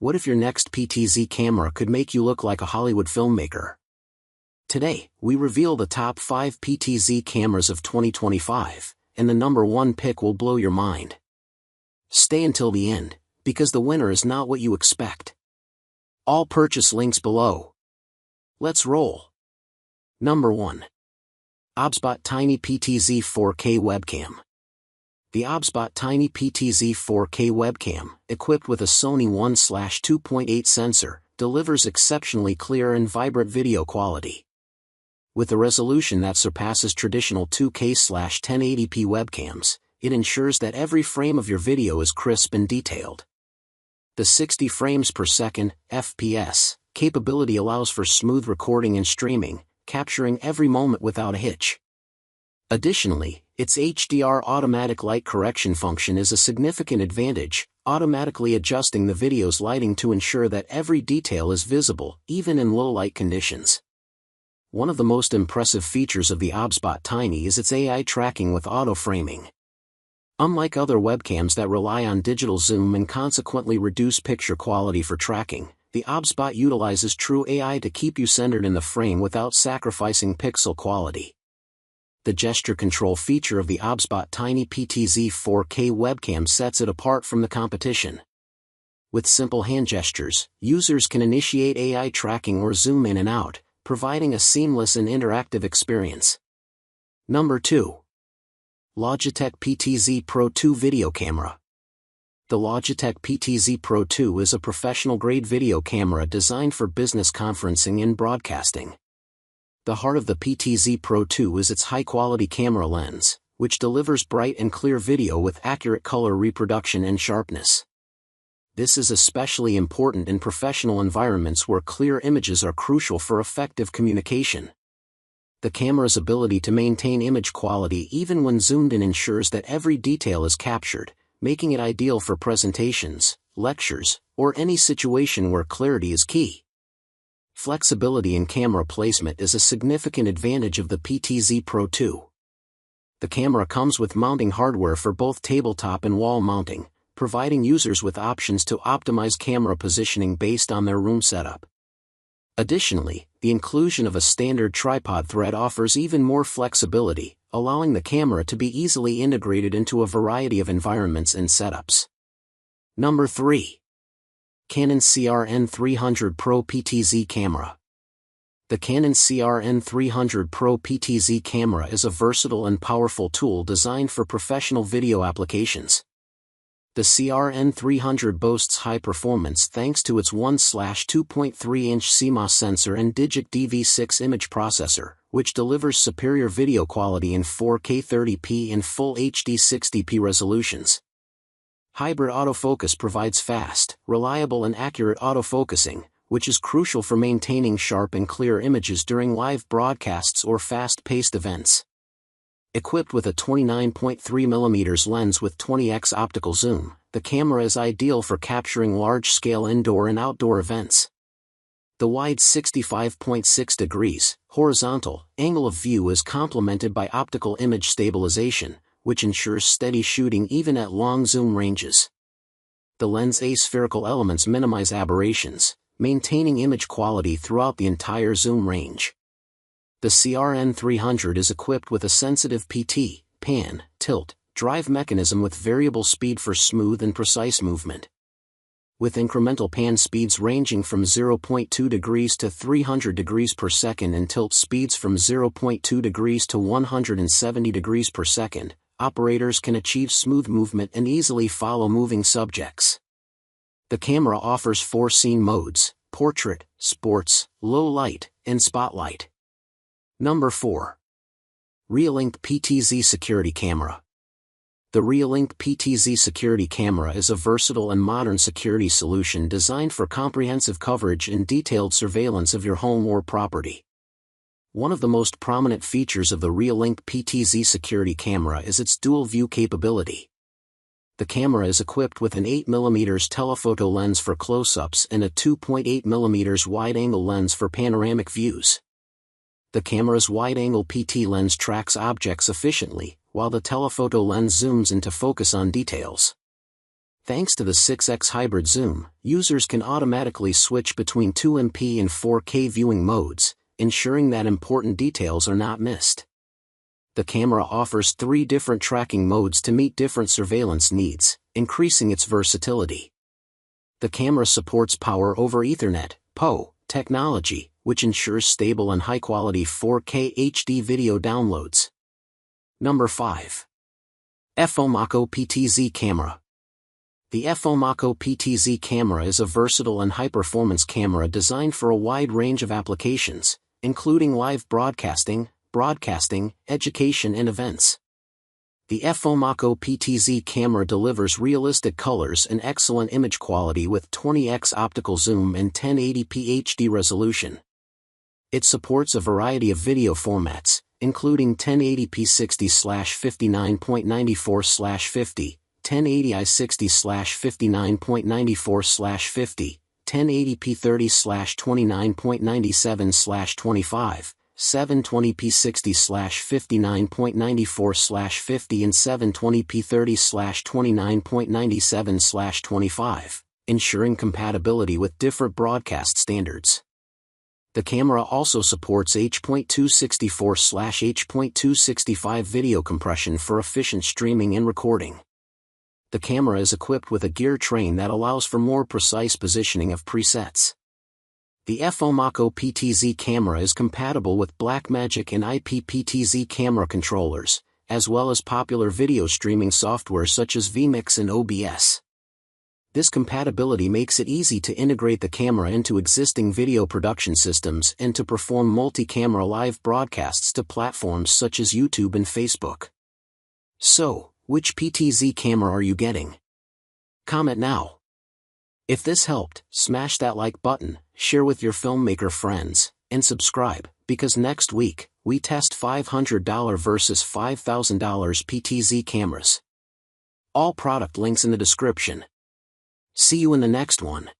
What if your next PTZ camera could make you look like a Hollywood filmmaker? Today, we reveal the top 5 PTZ cameras of 2025, and the number 1 pick will blow your mind. Stay until the end, because the winner is not what you expect. All purchase links below. Let's roll. Number 1. OBSBOT Tiny PTZ 4K Webcam. The OBSBOT Tiny PTZ 4K webcam, equipped with a Sony 1/2.8 sensor, delivers exceptionally clear and vibrant video quality. With a resolution that surpasses traditional 2K/1080p webcams, it ensures that every frame of your video is crisp and detailed. The 60 frames per second (FPS) capability allows for smooth recording and streaming, capturing every moment without a hitch. Additionally, its HDR automatic light correction function is a significant advantage, automatically adjusting the video's lighting to ensure that every detail is visible, even in low light conditions. One of the most impressive features of the OBSBOT Tiny is its AI tracking with auto-framing. Unlike other webcams that rely on digital zoom and consequently reduce picture quality for tracking, the OBSBOT utilizes true AI to keep you centered in the frame without sacrificing pixel quality. The gesture control feature of the OBSBOT Tiny PTZ 4K webcam sets it apart from the competition. With simple hand gestures, users can initiate AI tracking or zoom in and out, providing a seamless and interactive experience. Number 2. Logitech PTZ Pro 2 Video Camera. The Logitech PTZ Pro 2 is a professional-grade video camera designed for business conferencing and broadcasting. The heart of the PTZ Pro 2 is its high-quality camera lens, which delivers bright and clear video with accurate color reproduction and sharpness. This is especially important in professional environments where clear images are crucial for effective communication. The camera's ability to maintain image quality even when zoomed in ensures that every detail is captured, making it ideal for presentations, lectures, or any situation where clarity is key. Flexibility in camera placement is a significant advantage of the PTZ Pro 2. The camera comes with mounting hardware for both tabletop and wall mounting, providing users with options to optimize camera positioning based on their room setup. Additionally, the inclusion of a standard tripod thread offers even more flexibility, allowing the camera to be easily integrated into a variety of environments and setups. Number 3. Canon CRN300 Pro PTZ Camera. The Canon CRN300 Pro PTZ camera is a versatile and powerful tool designed for professional video applications. The CRN300 boasts high performance thanks to its 1/2.3-inch CMOS sensor and Digic DV6 image processor, which delivers superior video quality in 4K 30p and Full HD 60p resolutions. Hybrid autofocus provides fast, reliable and accurate autofocusing, which is crucial for maintaining sharp and clear images during live broadcasts or fast-paced events. Equipped with a 29.3mm lens with 20x optical zoom, the camera is ideal for capturing large-scale indoor and outdoor events. The wide 65.6 degrees horizontal angle of view is complemented by optical image stabilization, which ensures steady shooting even at long zoom ranges. The lens aspherical elements minimize aberrations, maintaining image quality throughout the entire zoom range. The CRN300 is equipped with a sensitive PT, pan, tilt, drive mechanism with variable speed for smooth and precise movement. With incremental pan speeds ranging from 0.2 degrees to 300 degrees per second and tilt speeds from 0.2 degrees to 170 degrees per second, operators can achieve smooth movement and easily follow moving subjects. The camera offers 4 scene modes: portrait, sports, low light, and spotlight. Number 4. REOLINK PTZ Security Camera. The REOLINK PTZ Security Camera is a versatile and modern security solution designed for comprehensive coverage and detailed surveillance of your home or property. One of the most prominent features of the REOLINK PTZ security camera is its dual-view capability. The camera is equipped with an 8mm telephoto lens for close-ups and a 2.8mm wide-angle lens for panoramic views. The camera's wide-angle PT lens tracks objects efficiently, while the telephoto lens zooms into focus on details. Thanks to the 6x hybrid zoom, users can automatically switch between 2MP and 4K viewing modes, ensuring that important details are not missed. The camera offers 3 different tracking modes to meet different surveillance needs, increasing its versatility. The camera supports Power over Ethernet (PoE) technology, which ensures stable and high-quality 4K HD video downloads. Number 5. FoMaKo PTZ Camera. The FoMaKo PTZ Camera is a versatile and high-performance camera designed for a wide range of applications, including live broadcasting, education and events. The FoMaKo PTZ camera delivers realistic colors and excellent image quality with 20x optical zoom and 1080p HD resolution. It supports a variety of video formats, including 1080p 60/59.94/50, 1080i 60/59.94/50, 1080p 30/29.97/25, 720p 60/59.94/50 and 720p 30/29.97/25, ensuring compatibility with different broadcast standards. The camera also supports H.264/H.265 video compression for efficient streaming and recording. The camera is equipped with a gear train that allows for more precise positioning of presets. The FoMaKo PTZ camera is compatible with Blackmagic and IP-PTZ camera controllers, as well as popular video streaming software such as vMix and OBS. This compatibility makes it easy to integrate the camera into existing video production systems and to perform multi-camera live broadcasts to platforms such as YouTube and Facebook. So, which PTZ camera are you getting? Comment now. If this helped, smash that like button, share with your filmmaker friends, and subscribe, because next week, we test $500 versus $5,000 PTZ cameras. All product links in the description. See you in the next one.